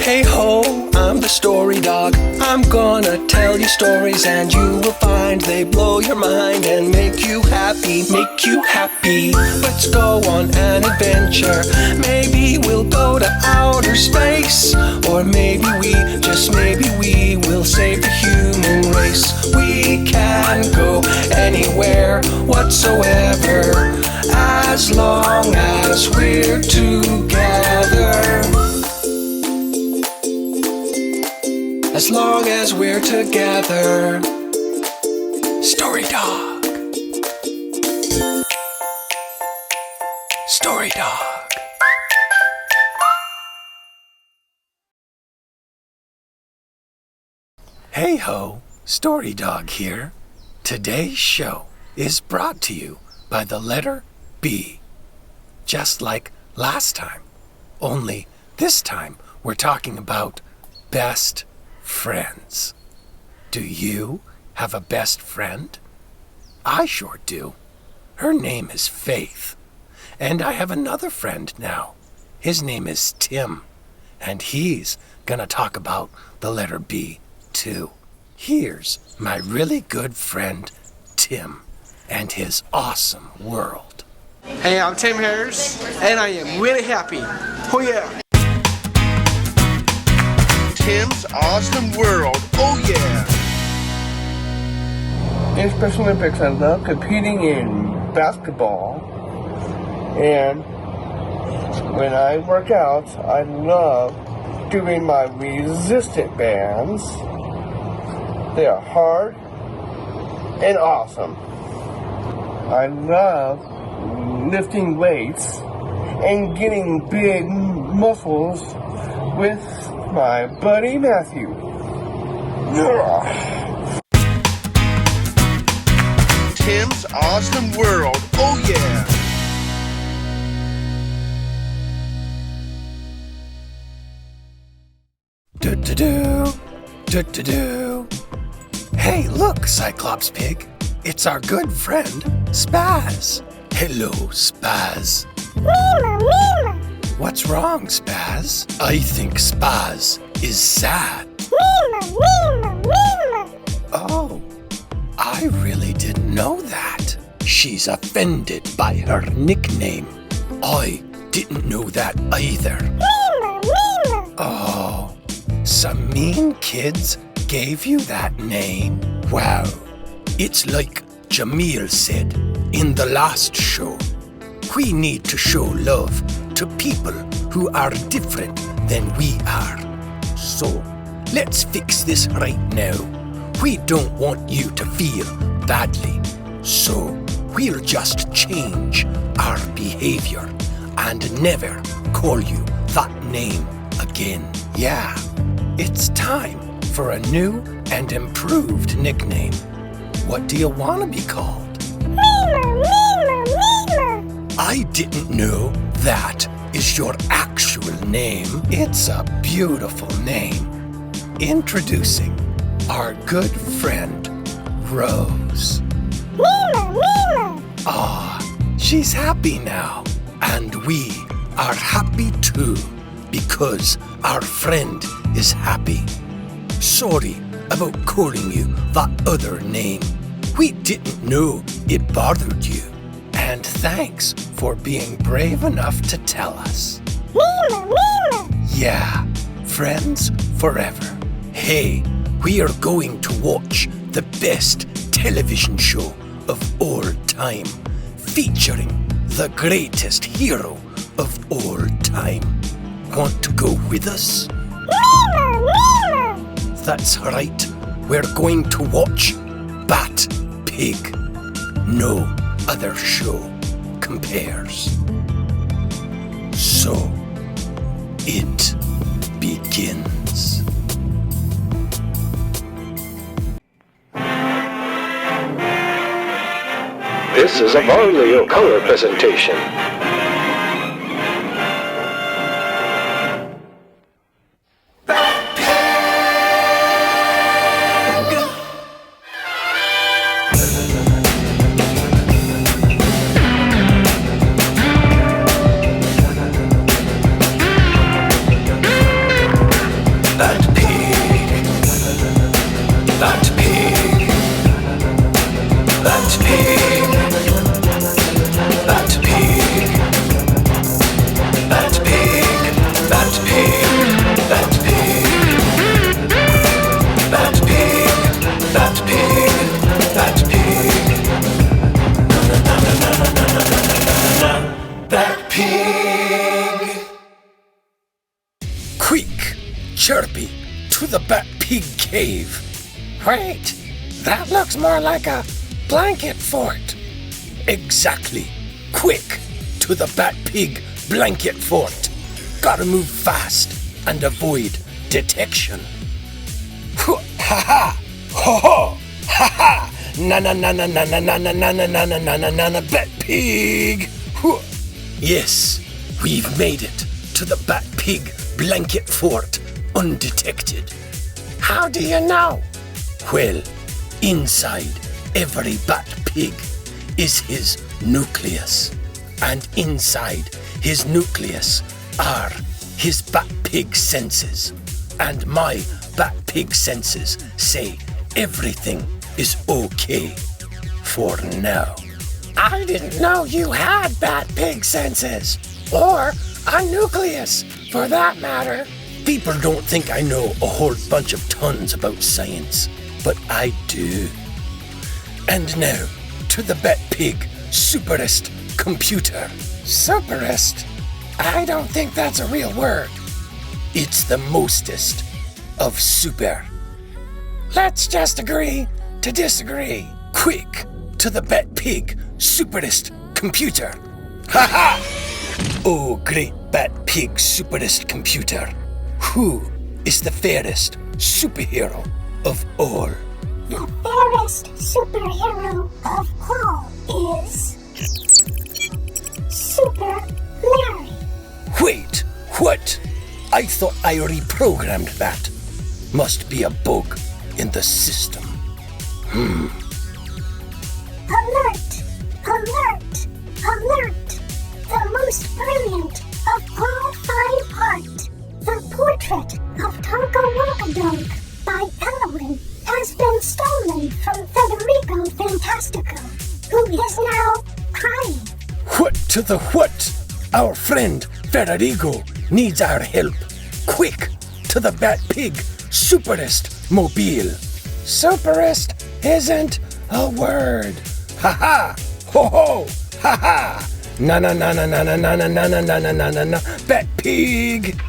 Hey ho, I'm the story dog. I'm gonna tell you stories and you will find they blow your mind and make you happy, make you happy. Let's go on an adventure. Maybe we'll go to outer space, or maybe just maybe we will save the human race. We can go anywhere whatsoever, as long as we're together. As long as we're together. Story dog. Story dog. Hey ho, Story Dog here. Today's show is brought to you by the letter B. Just like last time, only this time we're talking about best friends. Do you have a best friend? I sure do. Her name is Faith. And I have another friend now. His name is Tim. And he's gonna talk about the letter B too. Here's my really good friend Tim and his awesome world. Hey, I'm Tim Harris, and I am really happy. Oh yeah! Tim's Awesome World. Oh yeah! In Special Olympics, I love competing in basketball, and when I work out, I love doing my resistant bands. They are hard and awesome. I love lifting weights and getting big muscles with my buddy Matthew. Tim's Awesome World. Oh yeah! Do-do-do, do-do-do. Hey, look, Cyclops Pig. It's our good friend, Spazz. Hello, Spazz. Mima, Mima. What's wrong, Spazz? I think Spazz is sad. Mima, Mima, Mima. Oh, I really didn't know that. She's offended by her nickname. I didn't know that either. Mima, Mima. Oh, some mean kids gave you that name? Wow. It's like Jamil said in the last show. We need to show love to people who are different than we are. So, let's fix this right now. We don't want you to feel badly. So, we'll just change our behavior and never call you that name again. Yeah, it's time for a new and improved nickname. What do you want to be called? Mima, Mima, Mima. I didn't know that is your actual name. It's a beautiful name. Introducing our good friend, Rose. Mima, Mima. Ah, she's happy now. And we are happy too, because our friend is happy. Sorry about calling you that other name. We didn't know it bothered you. And thanks for being brave enough to tell us. Mima, Mima. Yeah, friends forever. Hey, we are going to watch the best television show of all time, featuring the greatest hero of all time. Want to go with us? Mima, Mima. That's right, we're going to watch Bat Pig. No other show compares. So, it begins. This is a Varley color presentation. cave. Wait, that looks more like a blanket fort. Exactly. Quick, to the Bat Pig blanket fort. Gotta move fast and avoid detection. Ha ha! Ho ho! Ha ha! Na na na na na na na na na na na na na na na na Bat Pig! Yes, we've made it to the Bat Pig blanket fort undetected. How do you know? Well, inside every Bat Pig is his nucleus. And inside his nucleus are his Bat Pig senses. And my Bat Pig senses say everything is okay for now. I didn't know you had Bat Pig senses. Or a nucleus, for that matter. People don't think I know a whole bunch of tons about science, but I do. And now, to the Bat Pig superest computer. Superest? I don't think that's a real word. It's the mostest of super. Let's just agree to disagree. Quick, to the Bat Pig superest computer. Ha ha! Oh, great Bat Pig superest computer. Who is the fairest superhero of all? The fairest superhero of all is Super Larry. Wait, what? I thought I reprogrammed that. Must be a bug in the system. Alert! Alert! Alert! The most brilliant of all fine art, the portrait of Tonka Wonkadunk by Ellen has been stolen from Federico Fantastico, who is now crying. What to the what? Our friend Federico needs our help. Quick, to the Bat Pig superest mobile. Superest isn't a word. Ha ha! Ho ho! Ha ha! Na na na na na na na na na na na na na na na Bat Pig!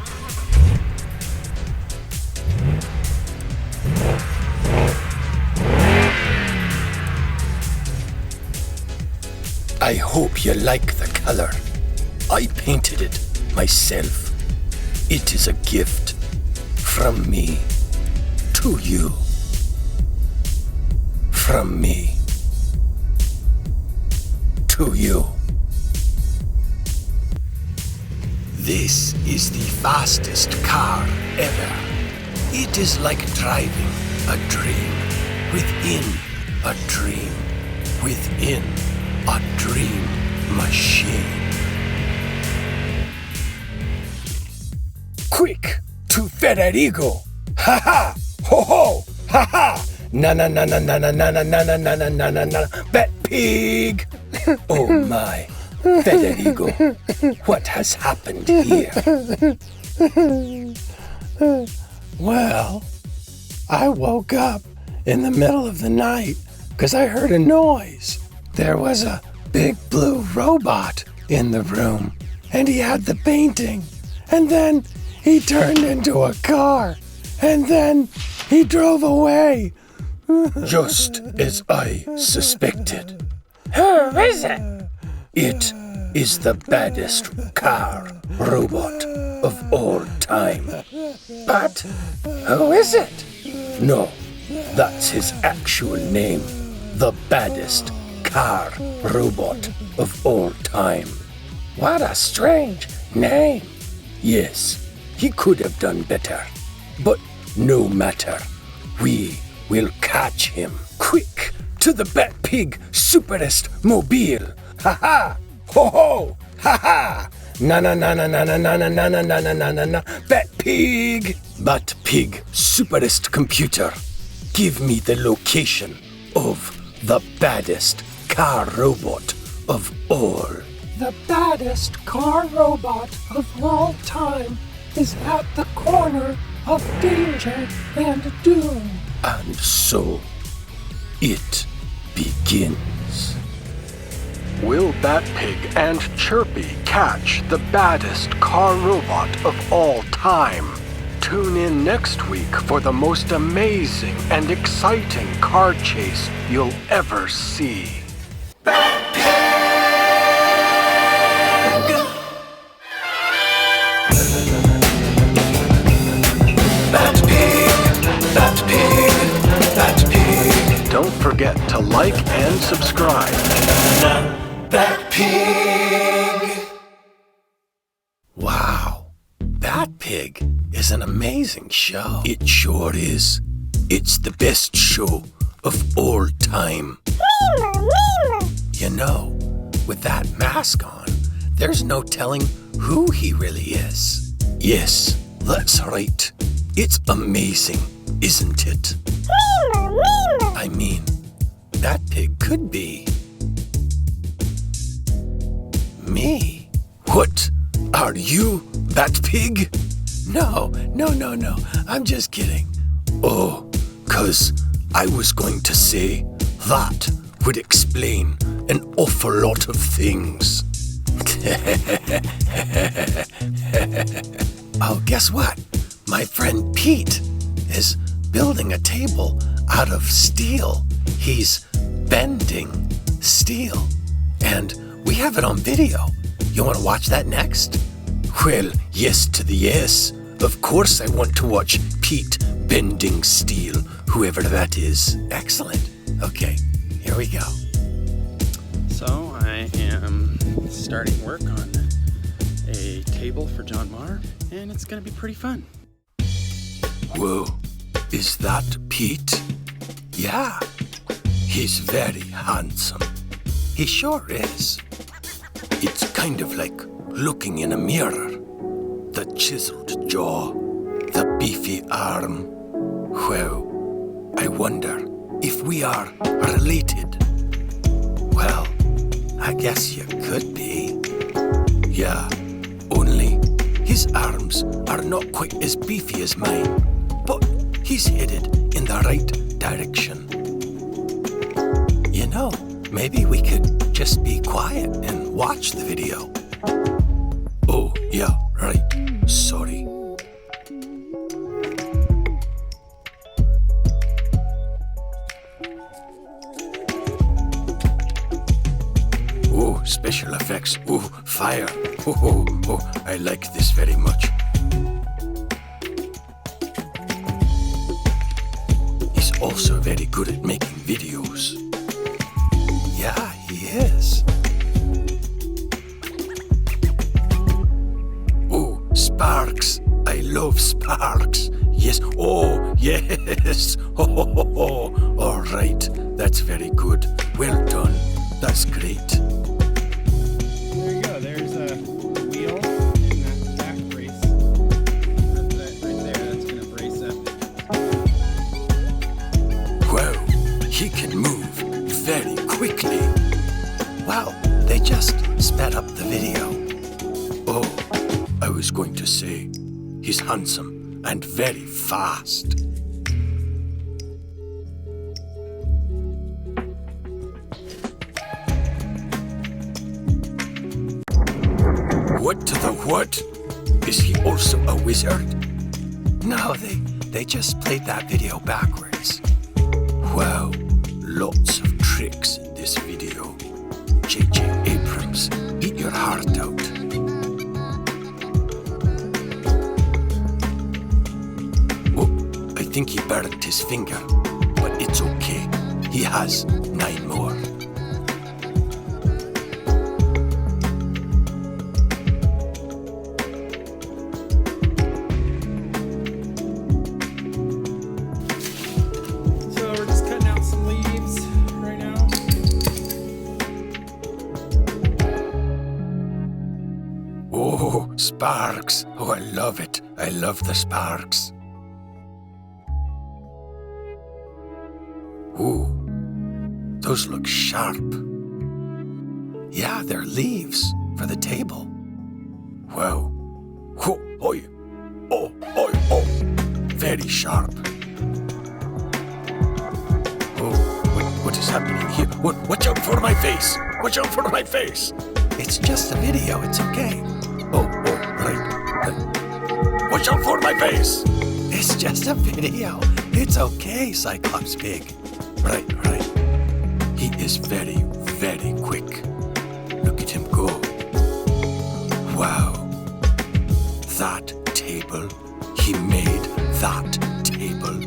I hope you like the color. I painted it myself. It is a gift from me to you. From me to you. This is the fastest car ever. It is like driving a dream within a dream within a dream machine. Quick to Federico! Ha ha! Ho ho! Ha ha! Na na na na na na na na na na na na na na na Bat Pig! Oh my, Federico, what has happened here? Well, I woke up in the middle of the night because I heard a noise. There was a big blue robot in the room, and he had the painting, and then he turned into a car, and then he drove away. Just as I suspected. Who is it? It is the baddest car robot of all time. But who is it? No, that's his actual name. The baddest car robot of all time. What a strange name. Yes, he could have done better. But no matter. We will catch him. Quick to the Bat Pig superest mobile. Ha ha! Ho ho! Ha ha! Na na na na na na na na na na na na na na na Bat Pig! Bat Pig superest computer. Give me the location of the baddest car robot of all. The baddest car robot of all time is at the corner of danger and doom. And so it begins. Will Batpig and Chirpy catch the baddest car robot of all time? tune in next week for the most amazing and exciting car chase you'll ever see. Don't forget to like and subscribe. That pig! Wow, That Pig is an amazing show. It sure is. It's the best show of all time. You know, with that mask on, there's no telling who he really is. Yes, that's right. It's amazing, isn't it? I mean, that pig could be me. What? Are you that pig? No. I'm just kidding. Oh, 'cause I was going to say that would explain an awful lot of things. Oh, guess what? My friend Pete is building a table out of steel. He's bending steel. And we have it on video. You want to watch that next? Well, yes to the yes. Of course I want to watch Pete bending steel, whoever that is. Excellent. Okay, here we go. So I am starting work on a table for John Marr, and it's going to be pretty fun. Whoa, is that Pete? Yeah, he's very handsome. He sure is. It's kind of like looking in a mirror. The chiseled jaw, the beefy arm. Well, I wonder if we are related. Well, I guess you could be. Yeah, only his arms are not quite as beefy as mine, but he's headed in the right direction. You know, maybe we could just be quiet and watch the video. Oh, yeah, right. Sorry. Oh, special effects. Oh, fire. Oh, I like this very much. He's also very good at making videos. Yeah, he is. Oh, sparks. I love sparks. Yes. Oh, yes. Oh. All right. That's very good. Well done. That's great. There you go. There's a wheel and that back brace. That's right there. That's going to brace up. Wow, he can move very quickly. Wow, they just sped up the video. Oh, I was going to say, he's handsome and very fast. What to the what? Is he also a wizard? No, they just played that video backwards. Wow, lots of tricks in this video. J.J. Abrams, eat your heart out. Oh, I think he burned his finger, but it's okay. He has 9 more. So we're just cutting out some leaves right now. Oh, sparks. Oh, I love it. I love the sparks. Ooh, those look sharp. Yeah, they're leaves for the table. Wow. Oh, oi. Oh. Very sharp. Oh, what is happening here? Watch out for my face. Watch out for my face. It's just a video. It's okay. Oh, right. watch out for my face. It's just a video. It's okay, Cyclops Pig. Right. He is very, very quick. Look at him go. Wow. That table. He made that table.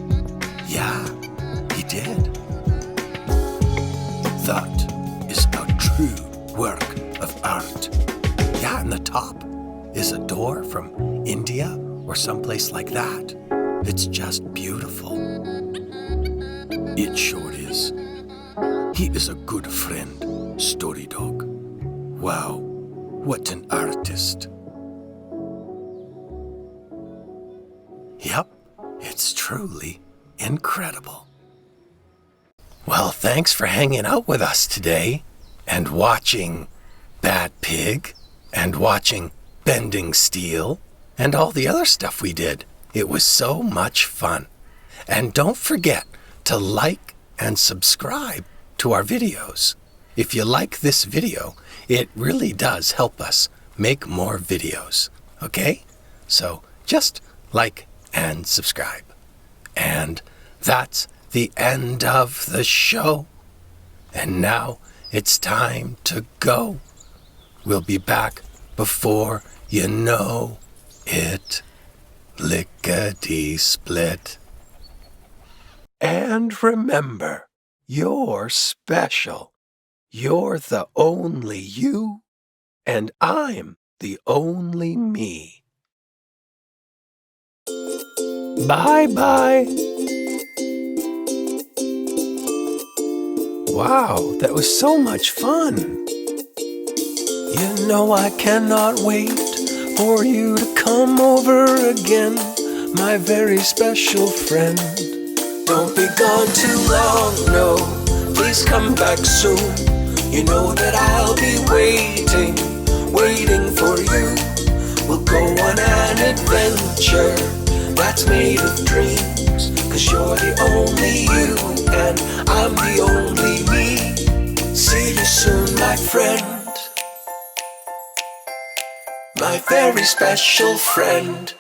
Yeah, he did. That is a true work of art. Yeah, and the top is a door from India or someplace like that. It's just beautiful. It sure is. He is a good friend, Story Dog. Wow, what an artist. Yep, it's truly incredible. Well, thanks for hanging out with us today and watching Bad Pig and watching Bending Steel and all the other stuff we did. It was so much fun. And don't forget to like and subscribe to our videos. If you like this video, it really does help us make more videos. Okay? So just like and subscribe. And that's the end of the show. And now it's time to go. We'll be back before you know it. Lickety-split. And remember, you're special. You're the only you, and I'm the only me. Bye-bye. Wow, that was so much fun. You know I cannot wait for you to come over again, my very special friend. Don't be gone too long, no, please come back soon. You know that I'll be waiting for you. We'll go on an adventure that's made of dreams, 'cause you're the only you and I'm the only me. See you soon, my friend, my very special friend.